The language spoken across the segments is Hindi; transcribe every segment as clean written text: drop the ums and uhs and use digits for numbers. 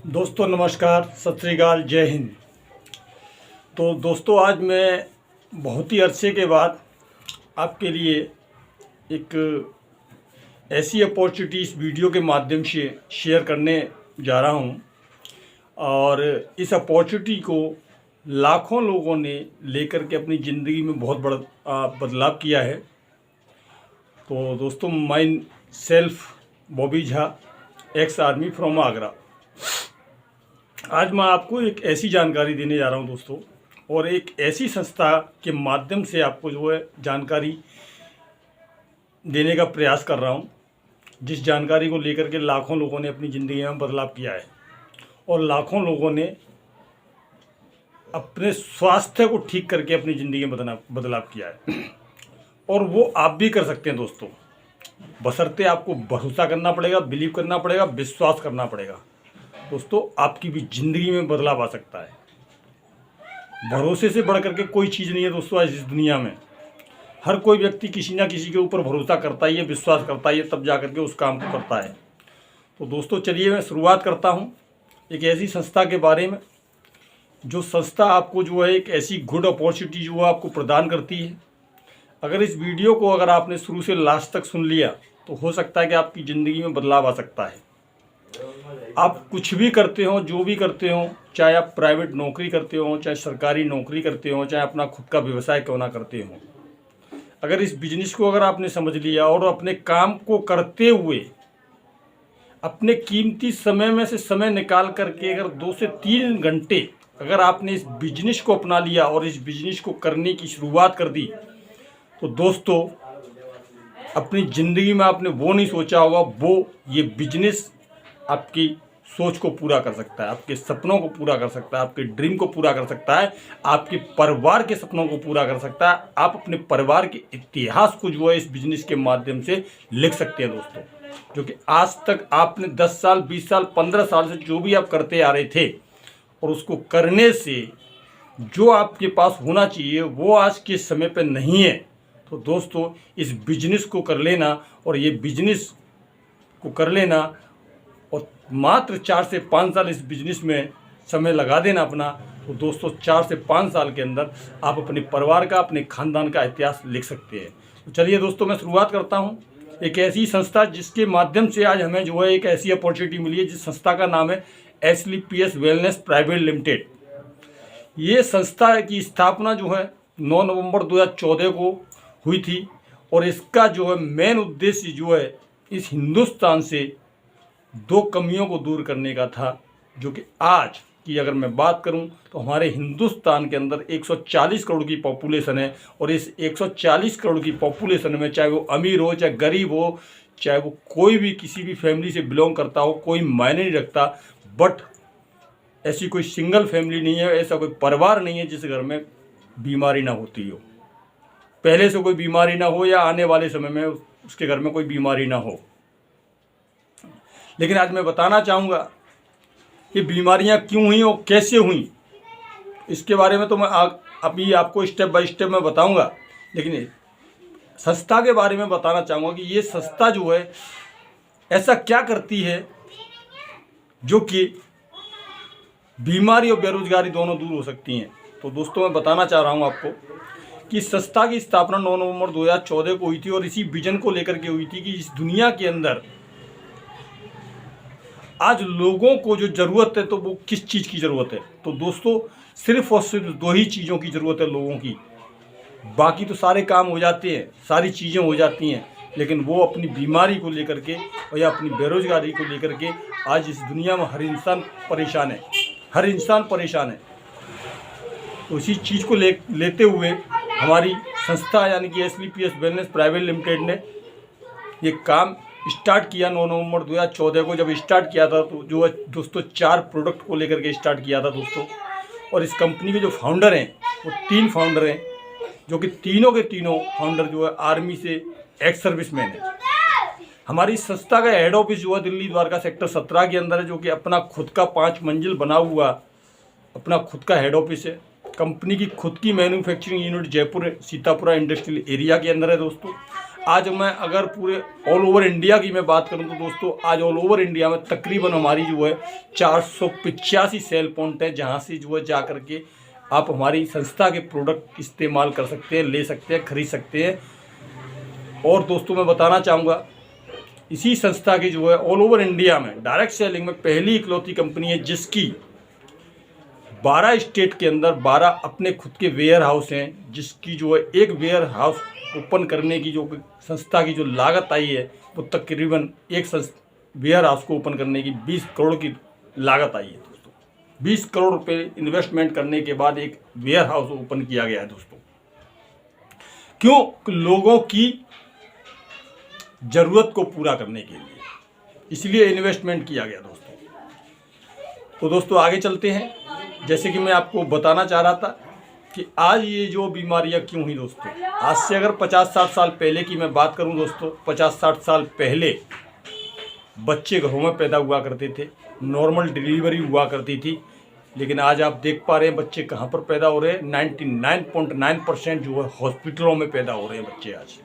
दोस्तों नमस्कार, सत श्री अकाल, जय हिंद। तो दोस्तों आज मैं बहुत ही अरसे के बाद आपके लिए एक ऐसी अपॉर्चुनिटी इस वीडियो के माध्यम से शेयर करने जा रहा हूं और इस अपॉर्चुनिटी को लाखों लोगों ने लेकर के अपनी ज़िंदगी में बहुत बड़ा बदलाव किया है। तो दोस्तों my self Bobby Jha, ex army from Agra. आज मैं आपको एक ऐसी जानकारी देने जा रहा हूं दोस्तों, और एक ऐसी संस्था के माध्यम से आपको जो है जानकारी देने का प्रयास कर रहा हूं, जिस जानकारी को लेकर के लाखों लोगों ने अपनी ज़िंदगी में बदलाव किया है और लाखों लोगों ने अपने स्वास्थ्य को ठीक करके अपनी ज़िंदगी में बदलाव किया है। और वो आप भी कर सकते हैं दोस्तों, बशर्ते आपको भरोसा करना पड़ेगा, बिलीव करना पड़ेगा, विश्वास करना पड़ेगा। दोस्तों आपकी भी ज़िंदगी में बदलाव आ सकता है। भरोसे से बढ़ करके कोई चीज़ नहीं है दोस्तों आज इस दुनिया में। हर कोई व्यक्ति किसी ना किसी के ऊपर भरोसा करता ही है, विश्वास करता ही है, तब जा करके उस काम को करता है। तो दोस्तों चलिए मैं शुरुआत करता हूं एक ऐसी संस्था के बारे में, जो संस्था आपको जो है एक ऐसी गुड अपॉर्चुनिटी जो है आपको प्रदान करती है। अगर इस वीडियो को अगर आपने शुरू से लास्ट तक सुन लिया तो हो सकता है कि आपकी ज़िंदगी में बदलाव आ सकता है। आप कुछ भी करते हो, जो भी करते हो, चाहे आप प्राइवेट नौकरी करते हो, चाहे सरकारी नौकरी करते हो, चाहे अपना खुद का व्यवसाय क्यों ना करते हो, अगर इस बिजनेस को अगर आपने समझ लिया और अपने काम को करते हुए अपने कीमती समय में से समय निकाल करके अगर 2 से 3 घंटे अगर आपने इस बिजनेस को अपना लिया और इस बिजनेस को करने की शुरुआत कर दी, तो दोस्तों अपनी ज़िंदगी में आपने वो नहीं सोचा होगा, वो ये बिजनेस आपकी सोच को पूरा कर सकता है, आपके सपनों को पूरा कर सकता है, आपके ड्रीम को पूरा कर सकता है, आपके परिवार के सपनों को पूरा कर सकता है। आप अपने परिवार के इतिहास को जो है इस बिजनेस के माध्यम से लिख सकते हैं दोस्तों, जो कि आज तक आपने 10 साल, 20 साल, 15 साल से जो भी आप करते आ रहे थे और उसको करने से जो आपके पास होना चाहिए वो आज के समय पर नहीं है। तो दोस्तों इस बिजनेस को कर लेना और ये बिजनेस को कर लेना और मात्र 4 से 5 साल इस बिजनेस में समय लगा देना अपना, तो दोस्तों 4 से 5 साल के अंदर आप अपने परिवार का, अपने खानदान का इतिहास लिख सकते हैं। तो चलिए दोस्तों मैं शुरुआत करता हूं एक ऐसी संस्था जिसके माध्यम से आज हमें जो है एक ऐसी अपॉर्चुनिटी मिली है, जिस संस्था का नाम है SLPS वेलनेस प्राइवेट लिमिटेड। ये संस्था की स्थापना जो है 9 नवंबर 2014 को हुई थी और इसका जो है मेन उद्देश्य जो है इस हिंदुस्तान से 2 कमियों को दूर करने का था, जो कि आज की अगर मैं बात करूं तो हमारे हिंदुस्तान के अंदर 140 करोड़ की पॉपुलेशन है और इस 140 करोड़ की पॉपुलेशन में चाहे वो अमीर हो, चाहे गरीब हो, चाहे वो कोई भी किसी भी फैमिली से बिलोंग करता हो, कोई मायने नहीं रखता, बट ऐसी कोई सिंगल फैमिली नहीं है, ऐसा कोई परिवार नहीं है जिस घर में बीमारी ना होती हो, पहले से कोई बीमारी ना हो या आने वाले समय में उसके घर में कोई बीमारी ना हो। लेकिन आज मैं बताना चाहूँगा कि बीमारियां क्यों हुई और कैसे हुई, इसके बारे में तो मैं अभी आपको स्टेप बाय स्टेप में बताऊंगा। लेकिन संस्था के बारे में बताना चाहूँगा कि ये संस्था जो है ऐसा क्या करती है जो कि बीमारी और बेरोजगारी दोनों दूर हो सकती हैं। तो दोस्तों मैं बताना चाह रहा हूँ आपको कि संस्था की स्थापना 9 नवंबर 2014 को हुई थी और इसी विजन को लेकर के हुई थी कि इस दुनिया के अंदर आज लोगों को जो ज़रूरत है तो वो किस चीज़ की ज़रूरत है। तो दोस्तों सिर्फ और सिर्फ 2 ही चीज़ों की ज़रूरत है लोगों की, बाकी तो सारे काम हो जाते हैं, सारी चीज़ें हो जाती हैं, लेकिन वो अपनी बीमारी को लेकर के और या अपनी बेरोजगारी को लेकर के आज इस दुनिया में हर इंसान परेशान है, हर इंसान परेशान है। तो इसी चीज़ को लेते हुए हमारी संस्था यानी कि SLPS वेलनेस प्राइवेट लिमिटेड ने ये काम स्टार्ट किया 9 नवंबर 2014 को। जब स्टार्ट किया था तो जो है दोस्तों 4 प्रोडक्ट को लेकर के स्टार्ट किया था दोस्तों। और इस कंपनी के जो फाउंडर हैं वो 3 फाउंडर हैं, जो कि तीनों के तीनों फाउंडर जो है आर्मी से एक्स सर्विसमैन है। हमारी संस्था का हेड ऑफिस जो है दिल्ली द्वारका सेक्टर 17 के अंदर है, जो कि अपना खुद का 5 मंजिल बना हुआ अपना खुद का हेड ऑफिस है। कंपनी की खुद की manufacturing unit Jaipur Sitapura industrial area के अंदर है दोस्तों। आज मैं अगर पूरे ऑल ओवर इंडिया की मैं बात करूं तो दोस्तों आज ऑल ओवर इंडिया में तकरीबन हमारी जो है 485 सेल पॉइंट है, जहां से जो है जा करके आप हमारी संस्था के प्रोडक्ट इस्तेमाल कर सकते हैं, ले सकते हैं, खरीद सकते हैं। और दोस्तों मैं बताना चाहूँगा इसी संस्था की जो है ऑल ओवर इंडिया में डायरेक्ट सेलिंग में पहली इकलौती कंपनी है, जिसकी 12 स्टेट के अंदर 12 अपने खुद के वेयर हाउस हैं, जिसकी जो है एक वेयर हाउस ओपन करने की जो संस्था की जो लागत आई है वो तकरीबन एक वेयर हाउस को ओपन करने की 20 करोड़ की लागत आई है दोस्तों। 20 करोड़ रुपए इन्वेस्टमेंट करने के बाद एक वेयर हाउस ओपन किया गया है दोस्तों। क्यों? लोगों की ज़रूरत को पूरा करने के लिए, इसलिए इन्वेस्टमेंट किया गया दोस्तों। तो दोस्तों आगे चलते हैं। जैसे कि मैं आपको बताना चाह रहा था कि आज ये जो बीमारियां क्यों हुई दोस्तों, आज से अगर 50-60 साल पहले की मैं बात करूं दोस्तों, 50-60 साल पहले बच्चे घरों में पैदा हुआ करते थे, नॉर्मल डिलीवरी हुआ करती थी। लेकिन आज आप देख पा रहे हैं बच्चे कहाँ पर पैदा हो रहे हैं। 99.9% जो है हॉस्पिटलों में पैदा हो रहे हैं बच्चे आज।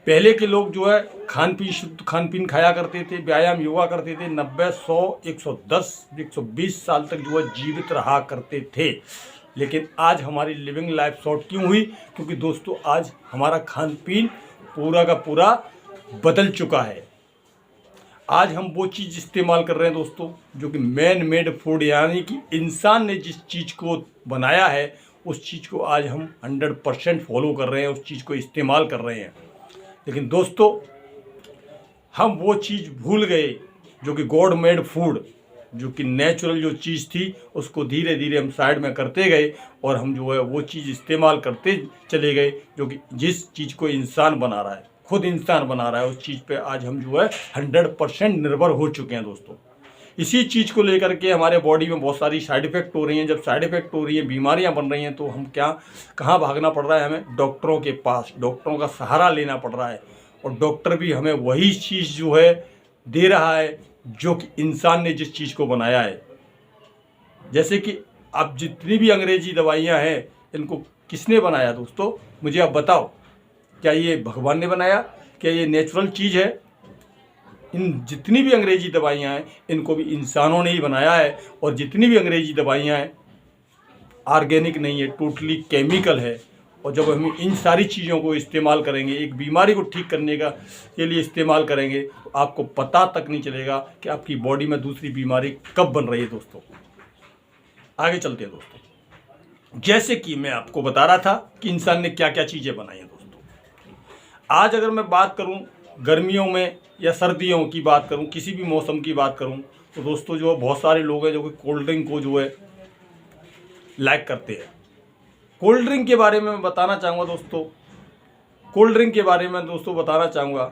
पहले के लोग जो है खान पीन, शुद्ध खान पीन खाया करते थे, व्यायाम योगा करते थे, 90, 100, 110, 120 साल तक जो है जीवित रहा करते थे। लेकिन आज हमारी लिविंग लाइफ शॉर्ट क्यों हुई? क्योंकि दोस्तों आज हमारा खान पीन पूरा का पूरा बदल चुका है। आज हम वो चीज़ इस्तेमाल कर रहे हैं दोस्तों जो कि मैन मेड फूड, यानी कि इंसान ने जिस चीज़ को बनाया है उस चीज़ को आज हम 100% फॉलो कर रहे हैं, उस चीज़ को इस्तेमाल कर रहे हैं। लेकिन दोस्तों हम वो चीज़ भूल गए जो कि गॉड मेड फूड, जो कि नेचुरल जो चीज़ थी उसको धीरे धीरे हम साइड में करते गए और हम जो है वो चीज़ इस्तेमाल करते चले गए जो कि जिस चीज़ को इंसान बना रहा है, खुद इंसान बना रहा है, उस चीज़ पे आज हम जो है 100% निर्भर हो चुके हैं दोस्तों। इसी चीज़ को लेकर के हमारे बॉडी में बहुत सारी साइड इफ़ेक्ट हो रही हैं। जब साइड इफ़ेक्ट हो रही हैं, बीमारियां बन रही हैं, तो हम कहाँ भागना पड़ रहा है? हमें डॉक्टरों के पास, डॉक्टरों का सहारा लेना पड़ रहा है। और डॉक्टर भी हमें वही चीज़ जो है दे रहा है जो कि इंसान ने जिस चीज़ को बनाया है। जैसे कि अब जितनी भी अंग्रेजी दवाइयाँ हैं, इनको किसने बनाया दोस्तों? मुझे आप बताओ, क्या ये भगवान ने बनाया? क्या ये नेचुरल चीज़ है? इन जितनी भी अंग्रेजी दवाइयाँ हैं इनको भी इंसानों ने ही बनाया है। और जितनी भी अंग्रेजी दवाइयाँ हैं ऑर्गेनिक नहीं है, टोटली केमिकल है। और जब हम इन सारी चीज़ों को इस्तेमाल करेंगे, एक बीमारी को ठीक करने का के लिए इस्तेमाल करेंगे, तो आपको पता तक नहीं चलेगा कि आपकी बॉडी में दूसरी बीमारी कब बन रही है दोस्तों। आगे चलते हैं दोस्तों। जैसे कि मैं आपको बता रहा था कि इंसान ने क्या क्या चीज़ें बनाई हैं दोस्तों। आज अगर मैं बात करूं गर्मियों में या सर्दियों की बात करूं, किसी भी मौसम की बात करूं, तो दोस्तों जो बहुत सारे लोग हैं जो कि कोल्ड ड्रिंक को जो है लाइक करते हैं। कोल्ड ड्रिंक के बारे में मैं बताना चाहूँगा दोस्तों, कोल्ड ड्रिंक के बारे में दोस्तों बताना चाहूँगा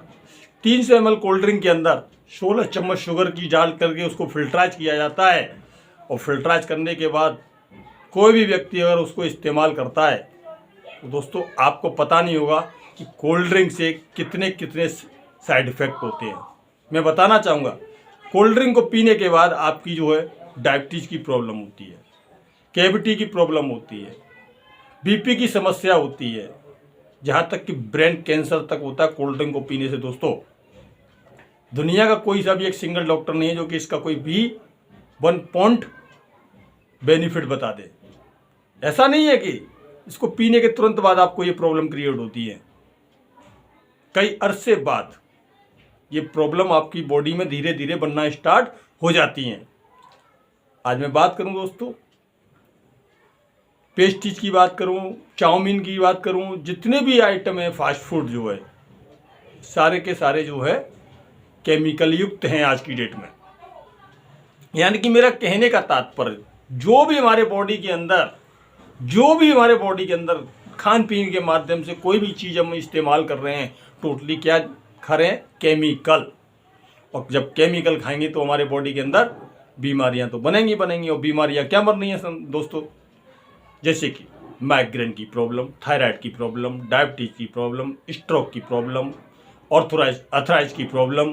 300 ml कोल्ड ड्रिंक के अंदर 16 चम्मच शुगर की डाल करके उसको फिल्टराइज किया जाता है। और फिल्टराइज करने के बाद कोई भी व्यक्ति अगर उसको इस्तेमाल करता है तो दोस्तों आपको पता नहीं होगा कि कोल्ड ड्रिंक से कितने कितने साइड इफ़ेक्ट होते हैं। मैं बताना चाहूँगा, कोल्ड ड्रिंक को पीने के बाद आपकी जो है डायबिटीज़ की प्रॉब्लम होती है, कैविटी की प्रॉब्लम होती है, बीपी की समस्या होती है, जहाँ तक कि ब्रेन कैंसर तक होता है कोल्ड ड्रिंक को पीने से दोस्तों। दुनिया का कोई सा भी एक सिंगल डॉक्टर नहीं है जो कि इसका कोई भी 1 पॉइंट बेनिफिट बता दे। ऐसा नहीं है कि इसको पीने के तुरंत बाद आपको ये प्रॉब्लम क्रिएट होती है। कई अरसे बाद ये प्रॉब्लम आपकी बॉडी में धीरे धीरे बनना स्टार्ट हो जाती हैं। आज मैं बात करूं दोस्तों, पेस्ट्रीज की बात करूं, चाउमीन की बात करूं, जितने भी आइटम है फास्ट फूड जो है सारे के सारे जो है केमिकल युक्त हैं आज की डेट में। यानी कि मेरा कहने का तात्पर्य, जो भी हमारे बॉडी के अंदर खान पीन के माध्यम से कोई भी चीज़ हम इस्तेमाल कर रहे हैं, टोटली क्या खा रहे हैं? केमिकल। और जब केमिकल खाएंगे तो हमारे बॉडी के अंदर बीमारियां तो बनेंगी। और बीमारियां क्या बन रही हैं दोस्तों? जैसे कि माइग्रेन की प्रॉब्लम, थायराइड की प्रॉब्लम, डायबिटीज की प्रॉब्लम, स्ट्रोक की प्रॉब्लम, अर्थराइज की प्रॉब्लम,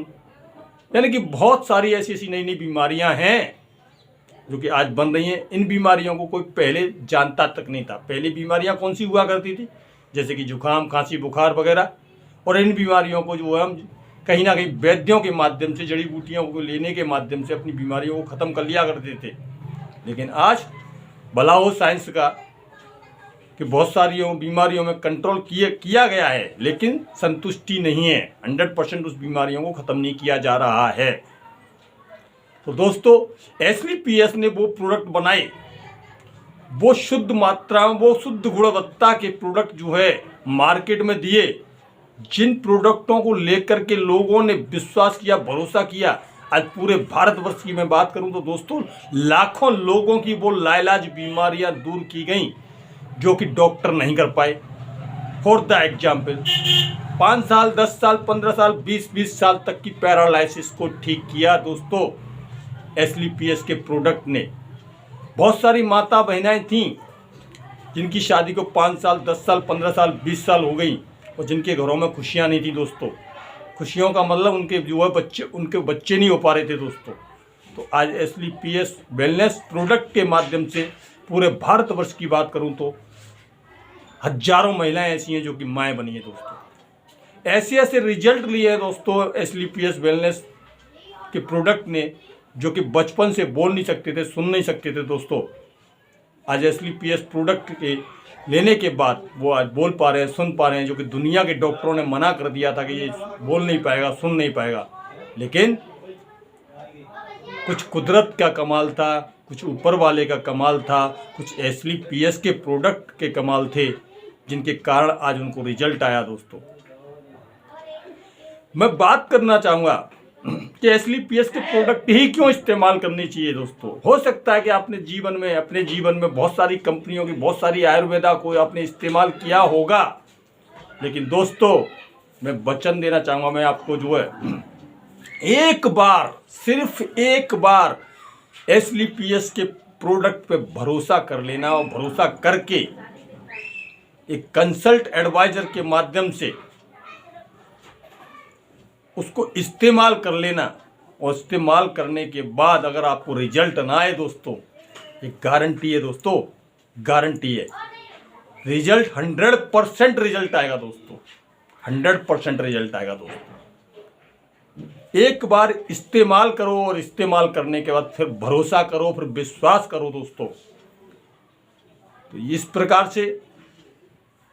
यानी कि बहुत सारी ऐसी नई नई बीमारियां हैं जो कि आज बन रही हैं। इन बीमारियों को कोई पहले जानता तक नहीं था। पहले बीमारियां कौन सी हुआ करती थी? जैसे कि जुकाम, खांसी, बुखार वगैरह। और इन बीमारियों को जो है हम कहीं ना कहीं वैद्यों के माध्यम से, जड़ी बूटियों को लेने के माध्यम से अपनी बीमारियों को ख़त्म कर लिया करते थे। लेकिन आज भला हो साइंस का कि बहुत सारी बीमारियों में कंट्रोल किया गया है, लेकिन संतुष्टि नहीं है। 100% उस बीमारियों को ख़त्म नहीं किया जा रहा है। तो दोस्तों, SLPS ने वो प्रोडक्ट बनाए, वो शुद्ध मात्रा में, वो शुद्ध गुणवत्ता के प्रोडक्ट जो है मार्केट में दिए, जिन प्रोडक्टों को लेकर के लोगों ने विश्वास किया, भरोसा किया। आज पूरे भारतवर्ष की मैं बात करूं तो दोस्तों, लाखों लोगों की वो लाइलाज बीमारियां दूर की गई जो कि डॉक्टर नहीं कर पाए। फॉर द एग्जाम्पल, 5 साल, 10 साल, 15 साल, 20 साल तक की पैरालाइसिस को ठीक किया दोस्तों SLPS के प्रोडक्ट ने। बहुत सारी माता बहनाएं थीं जिनकी शादी को 5 साल, 10 साल, 15 साल, 20 साल हो गई और जिनके घरों में खुशियां नहीं थी दोस्तों। खुशियों का मतलब उनके जो है उनके बच्चे नहीं हो पा रहे थे दोस्तों। तो आज SLPS वेलनेस प्रोडक्ट के माध्यम से पूरे भारतवर्ष की बात करूं तो हजारों महिलाएं ऐसी हैं जो कि माएँ बनी हैं दोस्तों। ऐसे ऐसे रिजल्ट लिए हैं दोस्तों SLPS वेलनेस के प्रोडक्ट ने, जो कि बचपन से बोल नहीं सकते थे, सुन नहीं सकते थे दोस्तों। आज SLPS प्रोडक्ट के लेने के बाद वो आज बोल पा रहे हैं, सुन पा रहे हैं, जो कि दुनिया के डॉक्टरों ने मना कर दिया था कि ये बोल नहीं पाएगा, सुन नहीं पाएगा। लेकिन कुछ कुदरत का कमाल था, कुछ ऊपर वाले का कमाल था, कुछ SLPS के प्रोडक्ट के कमाल थे, जिनके कारण आज उनको रिजल्ट आया दोस्तों। मैं बात करना चाहूँगा कि SLPS के प्रोडक्ट ही क्यों इस्तेमाल करनी चाहिए दोस्तों। हो सकता है कि आपने अपने जीवन में बहुत सारी कंपनियों की, बहुत सारी आयुर्वेदा को आपने इस्तेमाल किया होगा, लेकिन दोस्तों मैं वचन देना चाहूँगा, मैं आपको जो है एक बार, सिर्फ एक बार SLPS के प्रोडक्ट पे भरोसा कर लेना और भरोसा करके एक कंसल्ट एडवाइजर के माध्यम से उसको इस्तेमाल कर लेना, और इस्तेमाल करने के बाद अगर आपको रिजल्ट ना आए दोस्तों, एक गारंटी है दोस्तों, गारंटी है, रिजल्ट 100% रिजल्ट आएगा दोस्तों, 100% रिजल्ट आएगा दोस्तों। एक बार इस्तेमाल करो और इस्तेमाल करने के बाद फिर भरोसा करो, फिर विश्वास करो दोस्तों। तो इस प्रकार से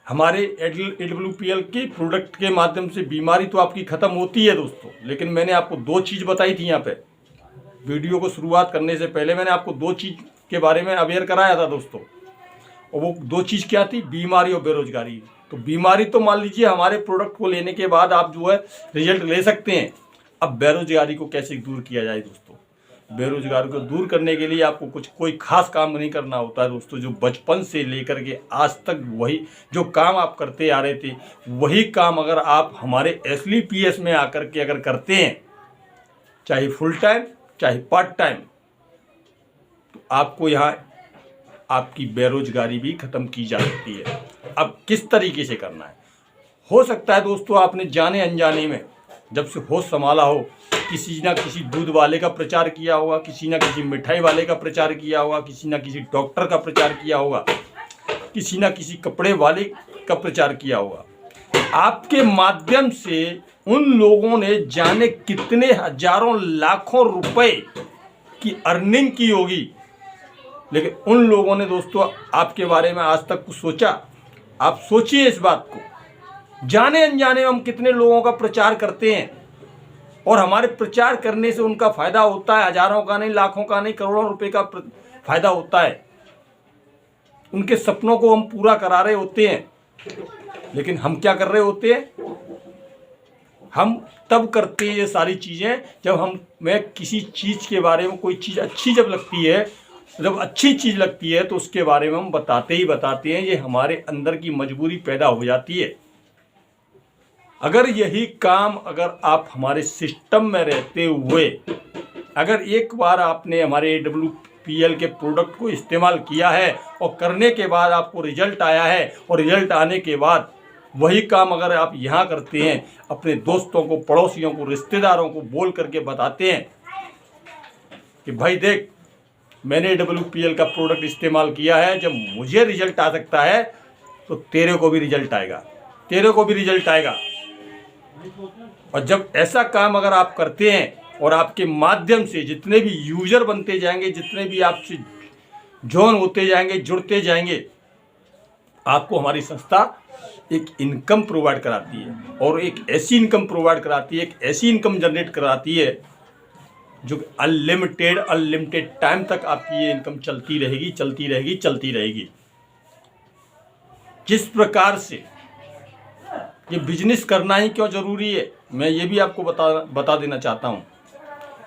हमारे AWPL के प्रोडक्ट के माध्यम से बीमारी तो आपकी ख़त्म होती है दोस्तों। लेकिन मैंने आपको 2 चीज़ बताई थी यहाँ पे, वीडियो को शुरुआत करने से पहले मैंने आपको 2 चीज़ के बारे में अवेयर कराया था दोस्तों, और वो 2 चीज़ क्या थी? बीमारी और बेरोजगारी। तो बीमारी तो मान लीजिए हमारे प्रोडक्ट को लेने के बाद आप जो है रिजल्ट ले सकते हैं। अब बेरोजगारी को कैसे दूर किया जाए दोस्तों? बेरोजगारी को दूर करने के लिए आपको कोई खास काम नहीं करना होता है दोस्तों। जो बचपन से लेकर के आज तक वही जो काम आप करते आ रहे थे, वही काम अगर आप हमारे SLPS में आकर के अगर करते हैं, चाहे फुल टाइम चाहे पार्ट टाइम, तो आपको यहाँ आपकी बेरोजगारी भी ख़त्म की जा सकती है। अब किस तरीके से करना है? हो सकता है दोस्तों आपने जाने अनजाने में जब से होश संभाला हो, किसी ना किसी दूध वाले का प्रचार किया होगा, किसी ना किसी मिठाई वाले का प्रचार किया होगा, किसी ना किसी डॉक्टर का प्रचार किया होगा, किसी ना किसी कपड़े वाले का प्रचार किया होगा। आपके माध्यम से उन लोगों ने जाने कितने हजारों लाखों रुपए की अर्निंग की होगी, लेकिन उन लोगों ने दोस्तों आपके बारे में आज तक कुछ सोचा? आप सोचिए इस बात को। जाने अनजाने में हम कितने लोगों का प्रचार करते हैं, और हमारे प्रचार करने से उनका फ़ायदा होता है, हजारों का नहीं, लाखों का नहीं, करोड़ों रुपए का फ़ायदा होता है। उनके सपनों को हम पूरा करा रहे होते हैं, लेकिन हम क्या कर रहे होते हैं? हम तब करते हैं ये सारी चीज़ें जब हमें किसी चीज़ के बारे में, कोई चीज़ अच्छी जब लगती है, जब अच्छी चीज़ लगती है तो उसके बारे में हम बताते ही बताते हैं। ये हमारे अंदर की मजबूरी पैदा हो जाती है। अगर यही काम अगर आप हमारे सिस्टम में रहते हुए, अगर एक बार आपने हमारे AWPL के प्रोडक्ट को इस्तेमाल किया है और करने के बाद आपको रिजल्ट आया है, और रिजल्ट आने के बाद वही काम अगर आप यहाँ करते हैं, अपने दोस्तों को, पड़ोसियों को, रिश्तेदारों को बोल करके बताते हैं कि भाई देख, मैंने AWPL का प्रोडक्ट इस्तेमाल किया है, जब मुझे रिजल्ट आ सकता है तो तेरे को भी रिजल्ट आएगा, तेरे को भी रिजल्ट आएगा। और जब ऐसा काम अगर आप करते हैं और आपके माध्यम से जितने भी यूजर बनते जाएंगे, जितने भी आपसे जॉइन होते जाएंगे, जुड़ते जाएंगे, आपको हमारी संस्था एक इनकम प्रोवाइड कराती है। और एक ऐसी इनकम प्रोवाइड कराती है, एक ऐसी इनकम जनरेट कराती है जो अनलिमिटेड टाइम तक आपकी ये इनकम चलती रहेगी, चलती रहेगी, चलती रहेगी। जिस प्रकार से ये बिजनेस करना ही क्यों ज़रूरी है, मैं ये भी आपको बता देना चाहता हूँ।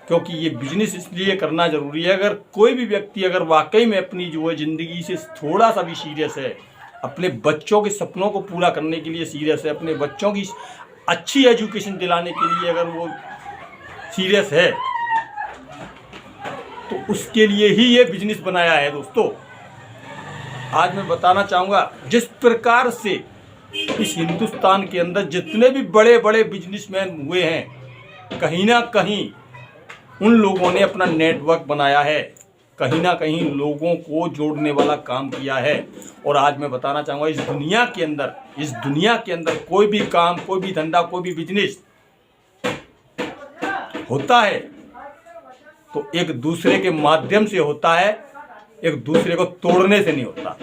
क्योंकि ये बिजनेस इसलिए करना ज़रूरी है, अगर कोई भी व्यक्ति अगर वाकई में अपनी जो है ज़िंदगी से थोड़ा सा भी सीरियस है, अपने बच्चों के सपनों को पूरा करने के लिए सीरियस है, अपने बच्चों की अच्छी एजुकेशन दिलाने के लिए अगर वो सीरियस है, तो उसके लिए ही ये बिजनेस बनाया है। दोस्तों, आज मैं बताना चाहूँगा, जिस प्रकार से इस हिंदुस्तान के अंदर जितने भी बड़े बड़े बिजनेसमैन हुए हैं, कहीं ना कहीं उन लोगों ने अपना नेटवर्क बनाया है, कहीं ना कहीं लोगों को जोड़ने वाला काम किया है। और आज मैं बताना चाहूँगा, इस दुनिया के अंदर कोई भी काम, कोई भी धंधा, कोई भी बिजनेस होता है तो एक दूसरे के माध्यम से होता है, एक दूसरे को तोड़ने से नहीं होता,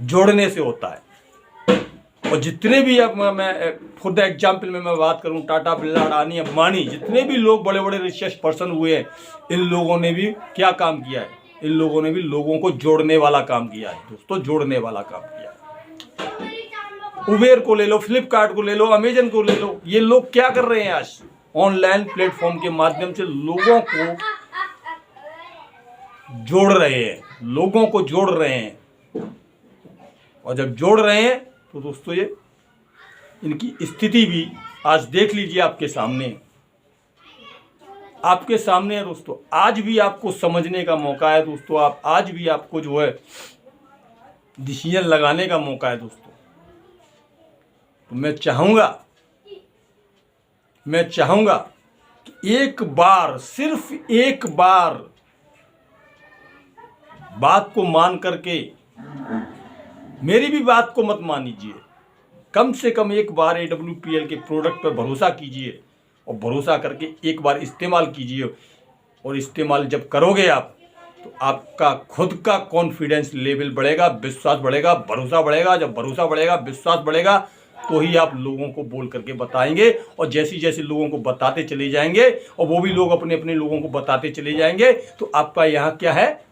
जोड़ने से होता है। और जितने भी, अब मैं खुद एग्जाम्पल में मैं बात करूं, टाटा, बिरला, अडानी, अंबानी, जितने भी लोग बड़े बड़े रिचेस्ट पर्सन हुए हैं, इन लोगों ने भी क्या काम किया है? इन लोगों ने भी लोगों को जोड़ने वाला काम किया है। दोस्तों, जोड़ने वाला काम किया है। उबेर को ले लो, फ्लिपकार्ट को ले लो, अमेजन को ले लो, ये लोग क्या कर रहे हैं? आज ऑनलाइन प्लेटफॉर्म के माध्यम से लोगों को जोड़ रहे हैं, लोगों को जोड़ रहे हैं। और जब जोड़ रहे हैं तो दोस्तों, ये इनकी स्थिति भी आज देख लीजिए, आपके सामने है दोस्तों। आज भी आपको समझने का मौका है दोस्तों, आज भी आपको जो है डिसीजन लगाने का मौका है दोस्तों। तो मैं चाहूँगा कि एक बार, सिर्फ एक बार बात को मान करके, मेरी भी बात को मत मानीजिए, कम से कम एक बार AWPL के प्रोडक्ट पर भरोसा कीजिए और भरोसा करके एक बार इस्तेमाल कीजिए। और इस्तेमाल जब करोगे आप, तो आपका खुद का कॉन्फिडेंस लेवल बढ़ेगा, विश्वास बढ़ेगा, भरोसा बढ़ेगा। जब भरोसा बढ़ेगा, विश्वास बढ़ेगा, तो ही आप लोगों को बोल करके बताएंगे। और जैसे जैसे लोगों को बताते चले जाएंगे और वो भी लोग अपने अपने लोगों को बताते चले जाएंगे, तो आपका यहाँ क्या है?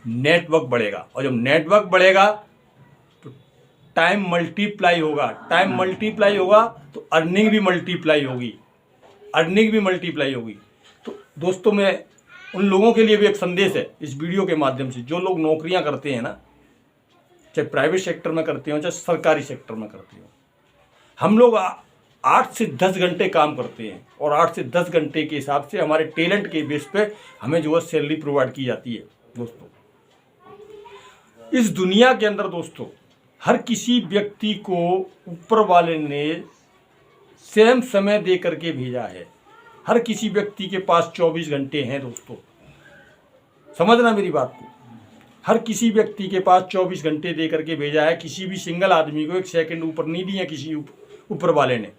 नेटवर्क बढ़ेगा। और जब नेटवर्क बढ़ेगा तो टाइम मल्टीप्लाई होगा, टाइम मल्टीप्लाई होगा तो अर्निंग भी मल्टीप्लाई होगी। तो दोस्तों, मैं उन लोगों के लिए भी एक संदेश है इस वीडियो के माध्यम से, जो लोग नौकरियां करते हैं ना, चाहे प्राइवेट सेक्टर में करते हो, चाहे सरकारी सेक्टर में करते हो, हम लोग 8 से 10 घंटे काम करते हैं और 8 से 10 घंटे के हिसाब से हमारे टैलेंट के बेस पे हमें जो है सैलरी प्रोवाइड की जाती है। दोस्तों, इस दुनिया के अंदर दोस्तों, हर किसी व्यक्ति को ऊपर वाले ने सेम समय दे करके भेजा है। हर किसी व्यक्ति के पास 24 घंटे हैं दोस्तों, समझना मेरी बात को। हर किसी व्यक्ति के पास 24 घंटे दे करके भेजा है। किसी भी सिंगल आदमी को 1 सेकंड ऊपर नहीं दिया किसी ऊपर वाले ने।